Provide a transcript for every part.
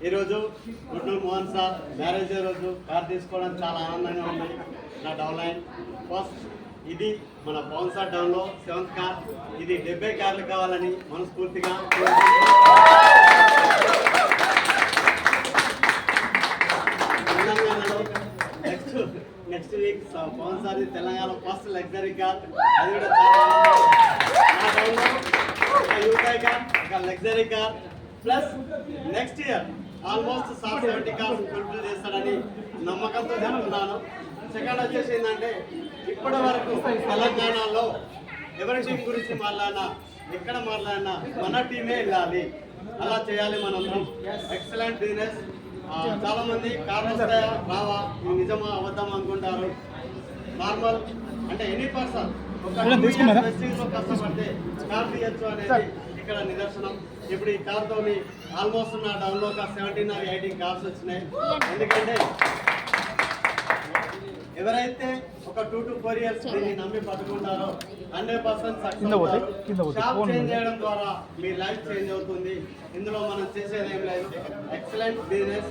ఈరోజు గుడ్నూరు Mohan sir marriage day రోజు car తీసుకోవడం చాలా ఆనందంగా ఉంది. నా డౌన్ లైన్ ఫస్ట్ ఇది మన పవన్ సార్ డౌన్లో 7th కార్. ఇది 70 కార్లు కావాలని మనస్ఫూర్తిగా తెలంగాణలో next week Pawan sir Telangana first luxury car. అది కూడా నా డౌన్లో ఒక యూఐ కార్, ఒక luxury car plus next year almost 70 cars complete చేస్తాడని నమ్మకంతో చెప్తున్నాను. సెకండ్ వచ్చేసి ఏంటంటే ఇప్పటి వరకు తెలంగాణలో ఎవరి టీం గురించి మాట్లాడినా ఎక్కడ మాట్లాడినా మన టీమే వెళ్ళాలి, అలా చేయాలి మనందరం. Excellent business. చాలా మంది కార్లు వస్తాయా రావా, నిజమా అబద్ధం అనుకుంటారు. నార్మల్ అంటే ఎనీ పర్సన్ ఒక కష్టపడితే కార్ తీయచ్చు అనేది ఇక్కడ నిదర్శనం. ఇప్పుడు ఈ కార్తో ఆల్మోస్ట్ నా డౌన్లో ఒక 17 or 18 కార్స్ వచ్చినాయి. ఎందుకంటే ఎవరైతే ఒక 2 to 4 years దీన్ని నమ్మి పట్టుకుంటారో 100% సక్సెస్ అవుతారు. షాప్ చేంజ్ చేయడం ద్వారా మీ లైఫ్ చేంజ్ అవుతుంది. ఇందులో మనం చేసేది ఏం లేదు. Excellent business.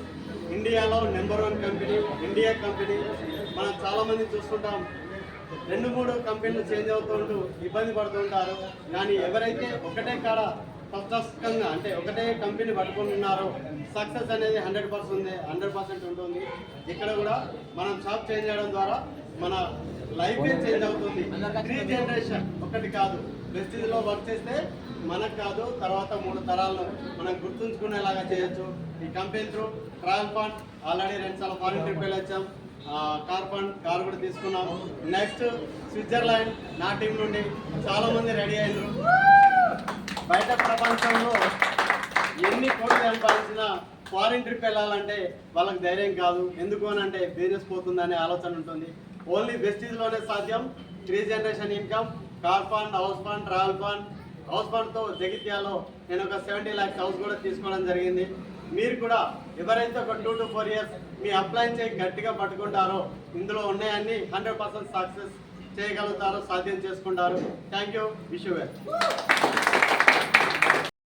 ఇండియాలో నెంబర్ 1 కంపెనీ, ఇండియా కంపెనీ. మనం చాలా మంది చూస్తుంటాం 2-3 కంపెనీలు చేంజ్ అవుతుంటూ ఇబ్బంది పడుతుంటారు. కానీ ఎవరైతే ఒకటే కాడ స్పష్టంగా అంటే ఒకటే కంపెనీ పట్టుకుంటున్నారో సక్సెస్ అనేది 100% ఉంటుంది. ఇక్కడ కూడా మనం షాప్ చేంజ్ చేయడం ద్వారా మన లైఫ్ చేంజ్ అవుతుంది. 3 జనరేషన్ ఒకటి కాదు. ప్రెస్టీజ్లో వర్క్ చేస్తే మనకు కాదు, తర్వాత 3 తరాలను మనం గుర్తుంచుకునేలాగా చేయొచ్చు. ఈ company through travel fund already 2 సార్లు ఫారిన్ ట్రిప్ వెళ్ళొచ్చాం. కార్ ఫండ్ కార్ కూడా తీసుకున్నాం. నెక్స్ట్ స్విట్జర్లాండ్ నా టీం నుండి చాలా మంది రెడీ అయ్యారు. బయట ప్రపంచంలో ఎన్ని కోట్లు సంపాదించినా ఫారిన్ ట్రిప్ వెళ్ళాలంటే వాళ్ళకి ధైర్యం కాదు. ఎందుకు అని అంటే బిజినెస్ పోతుందనే ఆలోచన ఉంటుంది. ఓన్లీ వెస్టీజ్లోనే సాధ్యం. 3 generation income, car fund, house fund, travel fund. House ఫండ్తో జగిత్యాలో నేను ఒక 70 lakhs హౌస్ కూడా తీసుకోవడం జరిగింది. మీరు కూడా ఎవరైతే ఒక 2 to 4 years మీ అప్లైన్ చేయి గట్టిగా పట్టుకుంటారో ఇందులో ఉన్నాయన్నీ 100% సక్సెస్ చేయగలుగుతారో, సాధ్యం చేసుకుంటారు. Thank you. Wish you well.